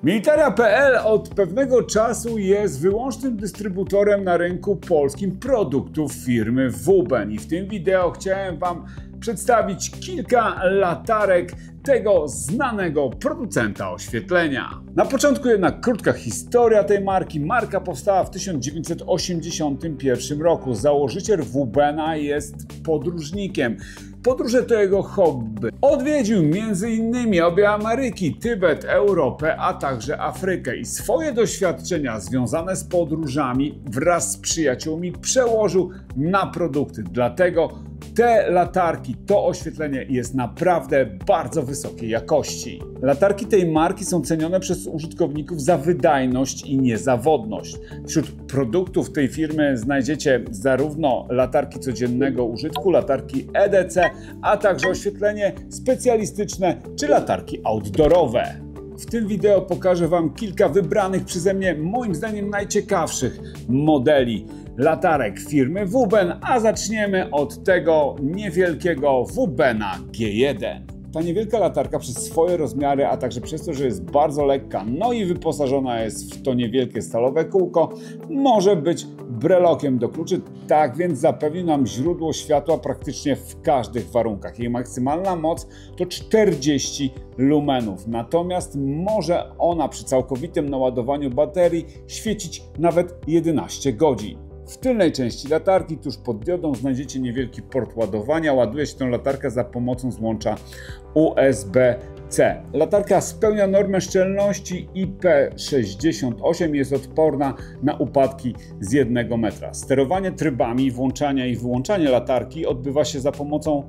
Militaria.pl od pewnego czasu jest wyłącznym dystrybutorem na rynku polskim produktów firmy WUBEN i w tym wideo chciałem Wam przedstawić kilka latarek tego znanego producenta oświetlenia. Na początku jednak krótka historia tej marki. Marka powstała w 1981 roku. Założyciel WUBENa jest podróżnikiem. Podróże to jego hobby. Odwiedził m.in. obie Ameryki, Tybet, Europę, a także Afrykę i swoje doświadczenia związane z podróżami wraz z przyjaciółmi przełożył na produkty. Dlatego te latarki, to oświetlenie jest naprawdę bardzo wysokiej jakości. Latarki tej marki są cenione przez użytkowników za wydajność i niezawodność. Wśród produktów tej firmy znajdziecie zarówno latarki codziennego użytku, latarki EDC, a także oświetlenie specjalistyczne czy latarki outdoorowe. W tym wideo pokażę Wam kilka wybranych przeze mnie, moim zdaniem najciekawszych modeli latarek firmy WUBEN, a zaczniemy od tego niewielkiego WUBENa G1. Ta niewielka latarka przez swoje rozmiary, a także przez to, że jest bardzo lekka, no i wyposażona jest w to niewielkie stalowe kółko, może być brelokiem do kluczy, tak więc zapewni nam źródło światła praktycznie w każdych warunkach. Jej maksymalna moc to 40 lumenów, natomiast może ona przy całkowitym naładowaniu baterii świecić nawet 11 godzin. W tylnej części latarki, tuż pod diodą, znajdziecie niewielki port ładowania. Ładuje się tę latarkę za pomocą złącza USB-C. Latarka spełnia normę szczelności IP68, jest odporna na upadki z 1 metra. Sterowanie trybami włączania i wyłączania latarki odbywa się za pomocą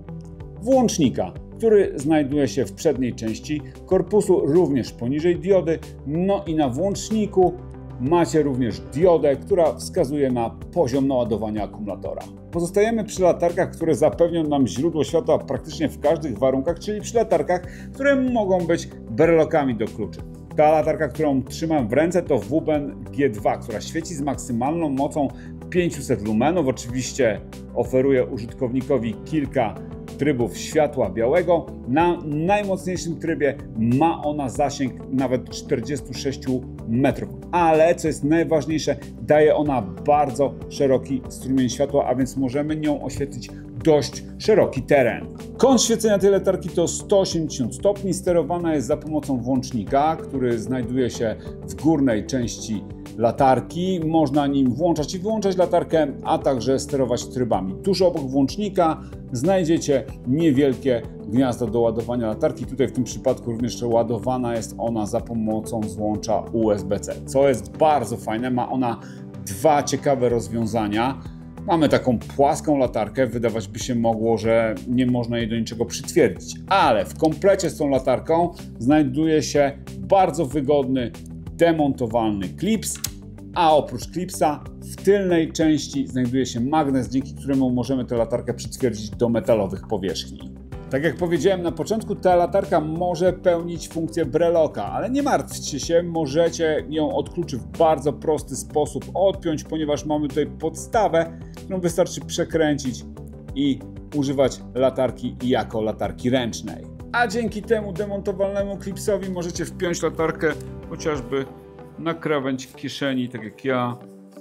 włącznika, który znajduje się w przedniej części korpusu, również poniżej diody. No i na włączniku macie również diodę, która wskazuje na poziom naładowania akumulatora. Pozostajemy przy latarkach, które zapewnią nam źródło światła praktycznie w każdych warunkach, czyli przy latarkach, które mogą być berlokami do kluczy. Ta latarka, którą trzymam w ręce, to WUBEN G2, która świeci z maksymalną mocą 500 lumenów. Oczywiście oferuje użytkownikowi kilka trybów światła białego. Na najmocniejszym trybie ma ona zasięg nawet 46 metrów, ale co jest najważniejsze, daje ona bardzo szeroki strumień światła, a więc możemy nią oświetlić dość szeroki teren. Kąt świecenia tej latarki to 180 stopni, sterowana jest za pomocą włącznika, który znajduje się w górnej części latarki. Można nim włączać i wyłączać latarkę, a także sterować trybami. Tuż obok włącznika znajdziecie niewielkie gniazdo do ładowania latarki. Tutaj w tym przypadku również ładowana jest ona za pomocą złącza USB-C, co jest bardzo fajne. Ma ona dwa ciekawe rozwiązania. Mamy taką płaską latarkę, wydawać by się mogło, że nie można jej do niczego przytwierdzić, ale w komplecie z tą latarką znajduje się bardzo wygodny demontowalny klips, a oprócz klipsa w tylnej części znajduje się magnes, dzięki któremu możemy tę latarkę przytwierdzić do metalowych powierzchni. Tak jak powiedziałem na początku, ta latarka może pełnić funkcję breloka, ale nie martwcie się, możecie ją od kluczy w bardzo prosty sposób odpiąć, ponieważ mamy tutaj podstawę, którą wystarczy przekręcić i używać latarki jako latarki ręcznej. A dzięki temu demontowalnemu klipsowi możecie wpiąć latarkę chociażby na krawędź kieszeni, tak jak ja,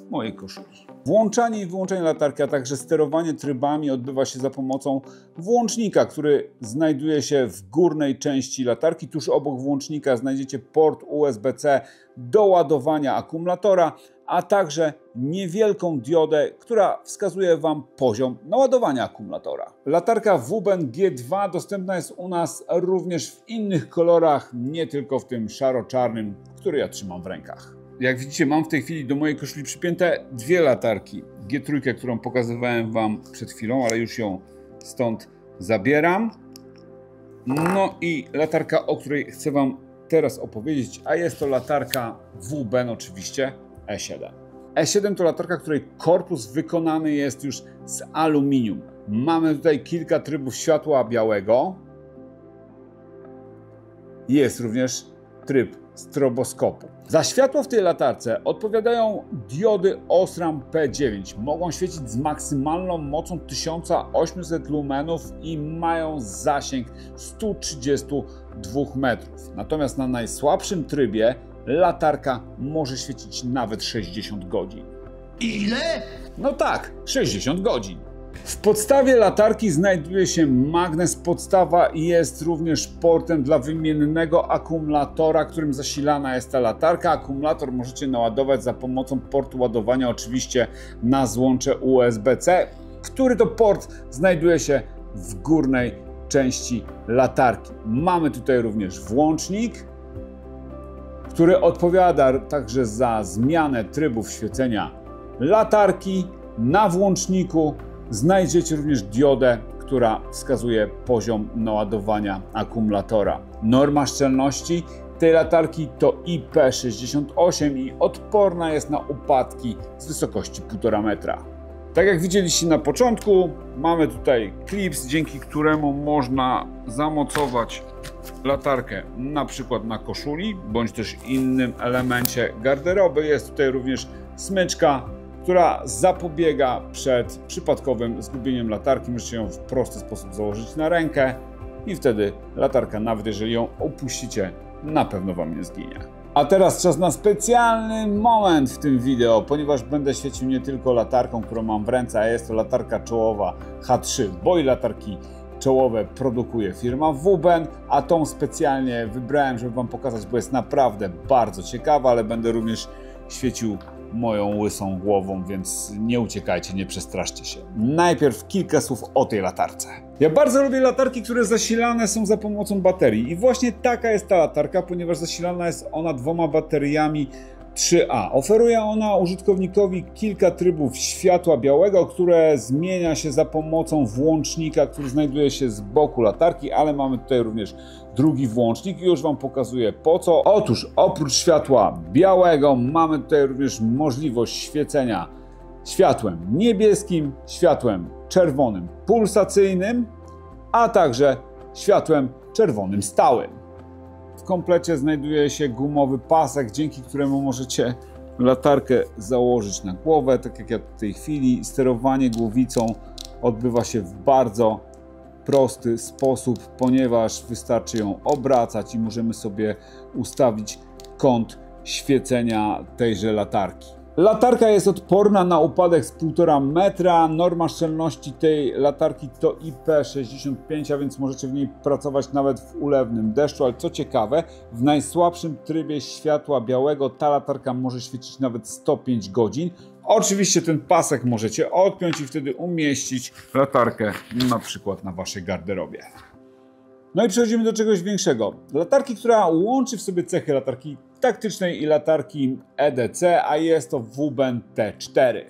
mojej koszuli. Włączanie i wyłączanie latarki, a także sterowanie trybami odbywa się za pomocą włącznika, który znajduje się w górnej części latarki. Tuż obok włącznika znajdziecie port USB-C do ładowania akumulatora, a także niewielką diodę, która wskazuje Wam poziom naładowania akumulatora. Latarka WUBEN G2 dostępna jest u nas również w innych kolorach, nie tylko w tym szaro-czarnym, który ja trzymam w rękach. Jak widzicie, mam w tej chwili do mojej koszuli przypięte dwie latarki. G3, którą pokazywałem Wam przed chwilą, ale już ją stąd zabieram. No i latarka, o której chcę Wam teraz opowiedzieć, a jest to latarka WUBEN oczywiście E7. E7 to latarka, której korpus wykonany jest już z aluminium. Mamy tutaj kilka trybów światła białego. Jest również tryb stroboskopu. Za światło w tej latarce odpowiadają diody Osram P9. Mogą świecić z maksymalną mocą 1800 lumenów i mają zasięg 132 metrów. Natomiast na najsłabszym trybie latarka może świecić nawet 60 godzin. Ile? No tak, 60 godzin. W podstawie latarki znajduje się magnes. Podstawa jest również portem dla wymiennego akumulatora, którym zasilana jest ta latarka. Akumulator możecie naładować za pomocą portu ładowania, oczywiście na złącze USB-C, który to port znajduje się w górnej części latarki. Mamy tutaj również włącznik, który odpowiada także za zmianę trybów świecenia latarki. Na włączniku znajdziecie również diodę, która wskazuje poziom naładowania akumulatora. Norma szczelności tej latarki to IP68 i odporna jest na upadki z wysokości 1,5 metra. Tak jak widzieliście na początku, mamy tutaj klips, dzięki któremu można zamocować latarkę na przykład na koszuli bądź też innym elemencie garderoby. Jest tutaj również smyczka, która zapobiega przed przypadkowym zgubieniem latarki. Możecie ją w prosty sposób założyć na rękę i wtedy latarka, nawet jeżeli ją opuścicie, na pewno Wam nie zginie. A teraz czas na specjalny moment w tym wideo, ponieważ będę świecił nie tylko latarką, którą mam w ręce, a jest to latarka czołowa H3, bo i latarki czołowe produkuje firma WUBEN, a tą specjalnie wybrałem, żeby Wam pokazać, bo jest naprawdę bardzo ciekawa, ale będę również świecił moją łysą głową, więc nie uciekajcie, nie przestraszcie się. Najpierw kilka słów o tej latarce. Ja bardzo lubię latarki, które zasilane są za pomocą baterii i właśnie taka jest ta latarka, ponieważ zasilana jest ona 2 bateriami 3A. Oferuje ona użytkownikowi kilka trybów światła białego, które zmienia się za pomocą włącznika, który znajduje się z boku latarki, ale mamy tutaj również drugi włącznik i już Wam pokazuję po co. Otóż oprócz światła białego mamy tutaj również możliwość świecenia światłem niebieskim, światłem czerwonym pulsacyjnym, a także światłem czerwonym stałym. W komplecie znajduje się gumowy pasek, dzięki któremu możecie latarkę założyć na głowę, tak jak ja w tej chwili. Sterowanie głowicą odbywa się w bardzo prosty sposób, ponieważ wystarczy ją obracać i możemy sobie ustawić kąt świecenia tejże latarki. Latarka jest odporna na upadek z 1,5 metra. Norma szczelności tej latarki to IP65, a więc możecie w niej pracować nawet w ulewnym deszczu, ale co ciekawe, w najsłabszym trybie światła białego ta latarka może świecić nawet 105 godzin. Oczywiście ten pasek możecie odpiąć i wtedy umieścić latarkę na przykład na Waszej garderobie. No i przechodzimy do czegoś większego. Latarki, która łączy w sobie cechy latarki taktycznej i latarki EDC, a jest to WUBEN T4.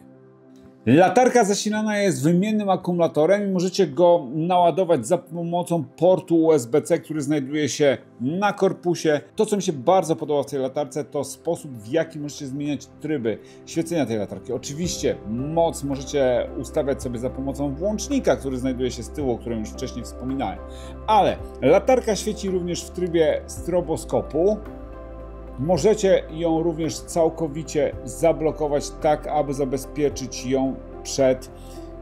Latarka zasilana jest wymiennym akumulatorem i możecie go naładować za pomocą portu USB-C, który znajduje się na korpusie. To, co mi się bardzo podoba w tej latarce, to sposób, w jaki możecie zmieniać tryby świecenia tej latarki. Oczywiście moc możecie ustawiać sobie za pomocą włącznika, który znajduje się z tyłu, o którym już wcześniej wspominałem. Ale latarka świeci również w trybie stroboskopu. Możecie ją również całkowicie zablokować tak, aby zabezpieczyć ją przed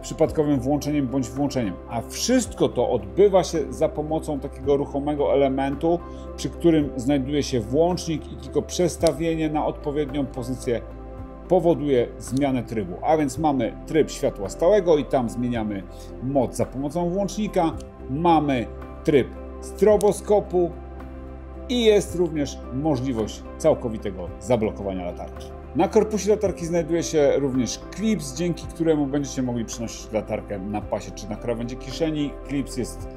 przypadkowym włączeniem bądź włączeniem. A wszystko to odbywa się za pomocą takiego ruchomego elementu, przy którym znajduje się włącznik i tylko przestawienie na odpowiednią pozycję powoduje zmianę trybu. A więc mamy tryb światła stałego i tam zmieniamy moc za pomocą włącznika. Mamy tryb stroboskopu. I jest również możliwość całkowitego zablokowania latarki. Na korpusie latarki znajduje się również klips, dzięki któremu będziecie mogli przenosić latarkę na pasie czy na krawędzi kieszeni. Klips jest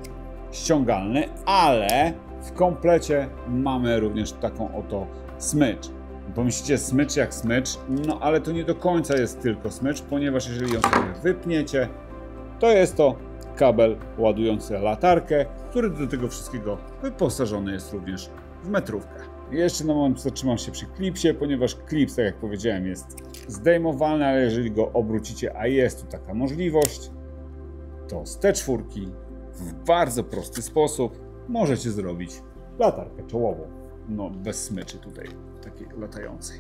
ściągalny, ale w komplecie mamy również taką oto smycz. Pomyślicie, smycz jak smycz, no ale to nie do końca jest tylko smycz, ponieważ jeżeli ją sobie wypniecie, to jest to kabel ładujący latarkę, który do tego wszystkiego wyposażony jest również w metrówkę. Jeszcze na moment zatrzymam się przy klipsie, ponieważ klips, tak jak powiedziałem, jest zdejmowalny, ale jeżeli go obrócicie, a jest tu taka możliwość, to z T4 w bardzo prosty sposób możecie zrobić latarkę czołową. No bez smyczy tutaj, takiej latającej.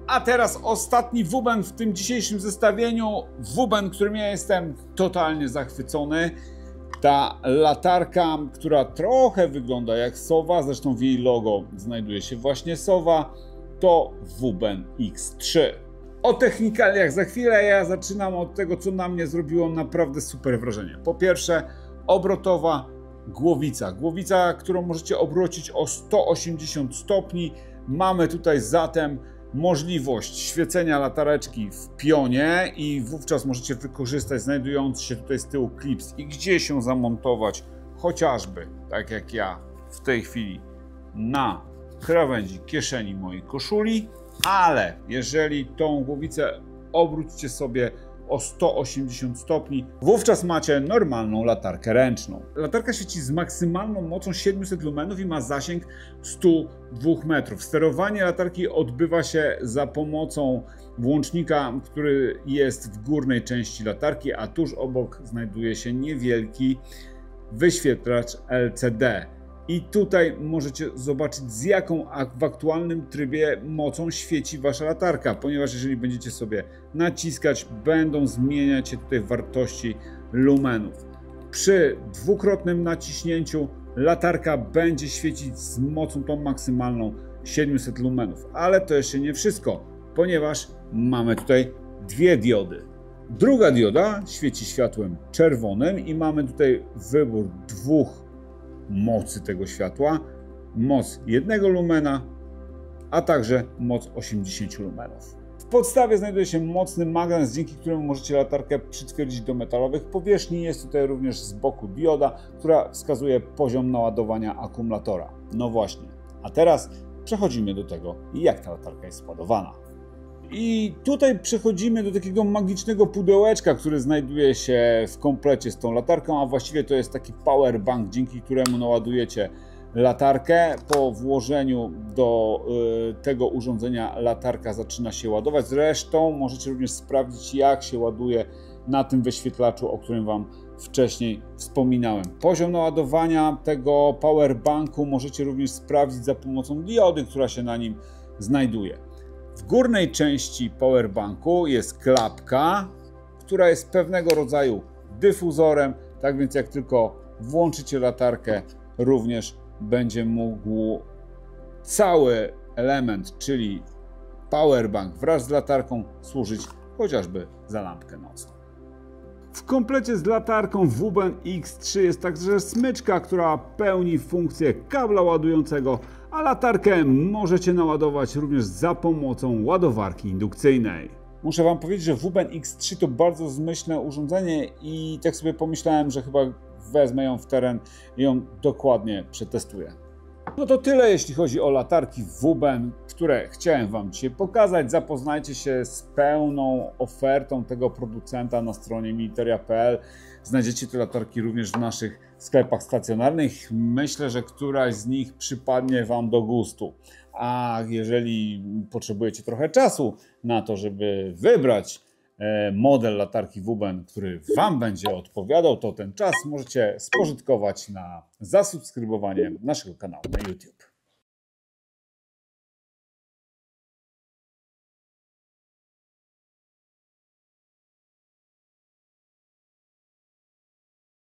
A teraz ostatni WUBEN w tym dzisiejszym zestawieniu. WUBEN, którym ja jestem totalnie zachwycony. Ta latarka, która trochę wygląda jak sowa, zresztą w jej logo znajduje się właśnie sowa, to WUBEN X3. O technikaliach za chwilę. Ja zaczynam od tego, co na mnie zrobiło naprawdę super wrażenie. Po pierwsze, obrotowa głowica. Głowica, którą możecie obrócić o 180 stopni. Mamy tutaj zatem możliwość świecenia latareczki w pionie i wówczas możecie wykorzystać znajdujący się tutaj z tyłu klips i gdzieś ją zamontować, chociażby, tak jak ja w tej chwili, na krawędzi kieszeni mojej koszuli, ale jeżeli tą głowicę obrócicie sobie o 180 stopni, wówczas macie normalną latarkę ręczną. Latarka świeci z maksymalną mocą 700 lumenów i ma zasięg 102 metrów. Sterowanie latarki odbywa się za pomocą włącznika, który jest w górnej części latarki, a tuż obok znajduje się niewielki wyświetlacz LCD. I tutaj możecie zobaczyć, z jaką w aktualnym trybie mocą świeci wasza latarka, ponieważ jeżeli będziecie sobie naciskać, będą zmieniać się tutaj wartości lumenów. Przy dwukrotnym naciśnięciu latarka będzie świecić z mocą tą maksymalną 700 lumenów. Ale to jeszcze nie wszystko, ponieważ mamy tutaj dwie diody. Druga dioda świeci światłem czerwonym i mamy tutaj wybór dwóch mocy tego światła, moc 1 lumena, a także moc 80 lumenów. W podstawie znajduje się mocny magnes, dzięki któremu możecie latarkę przytwierdzić do metalowych powierzchni. Jest tutaj również z boku dioda, która wskazuje poziom naładowania akumulatora. No właśnie, a teraz przechodzimy do tego, jak ta latarka jest składowana. I tutaj przechodzimy do takiego magicznego pudełeczka, które znajduje się w komplecie z tą latarką, a właściwie to jest taki power bank, dzięki któremu naładujecie latarkę. Po włożeniu do tego urządzenia latarka zaczyna się ładować. Zresztą możecie również sprawdzić, jak się ładuje na tym wyświetlaczu, o którym Wam wcześniej wspominałem. Poziom naładowania tego power banku możecie również sprawdzić za pomocą diody, która się na nim znajduje. W górnej części powerbanku jest klapka, która jest pewnego rodzaju dyfuzorem, tak więc jak tylko włączycie latarkę, również będzie mógł cały element, czyli powerbank wraz z latarką, służyć chociażby za lampkę nocną. W komplecie z latarką WUBEN X3 jest także smyczka, która pełni funkcję kabla ładującego, a latarkę możecie naładować również za pomocą ładowarki indukcyjnej. Muszę Wam powiedzieć, że WUBEN X3 to bardzo zmyślne urządzenie i tak sobie pomyślałem, że chyba wezmę ją w teren i ją dokładnie przetestuję. No to tyle, jeśli chodzi o latarki WUBEN, które chciałem Wam dzisiaj pokazać. Zapoznajcie się z pełną ofertą tego producenta na stronie militaria.pl. Znajdziecie te latarki również w naszych sklepach stacjonarnych. Myślę, że któraś z nich przypadnie Wam do gustu. A jeżeli potrzebujecie trochę czasu na to, żeby wybrać model latarki WUBEN, który Wam będzie odpowiadał, to ten czas możecie spożytkować na zasubskrybowanie naszego kanału na YouTube.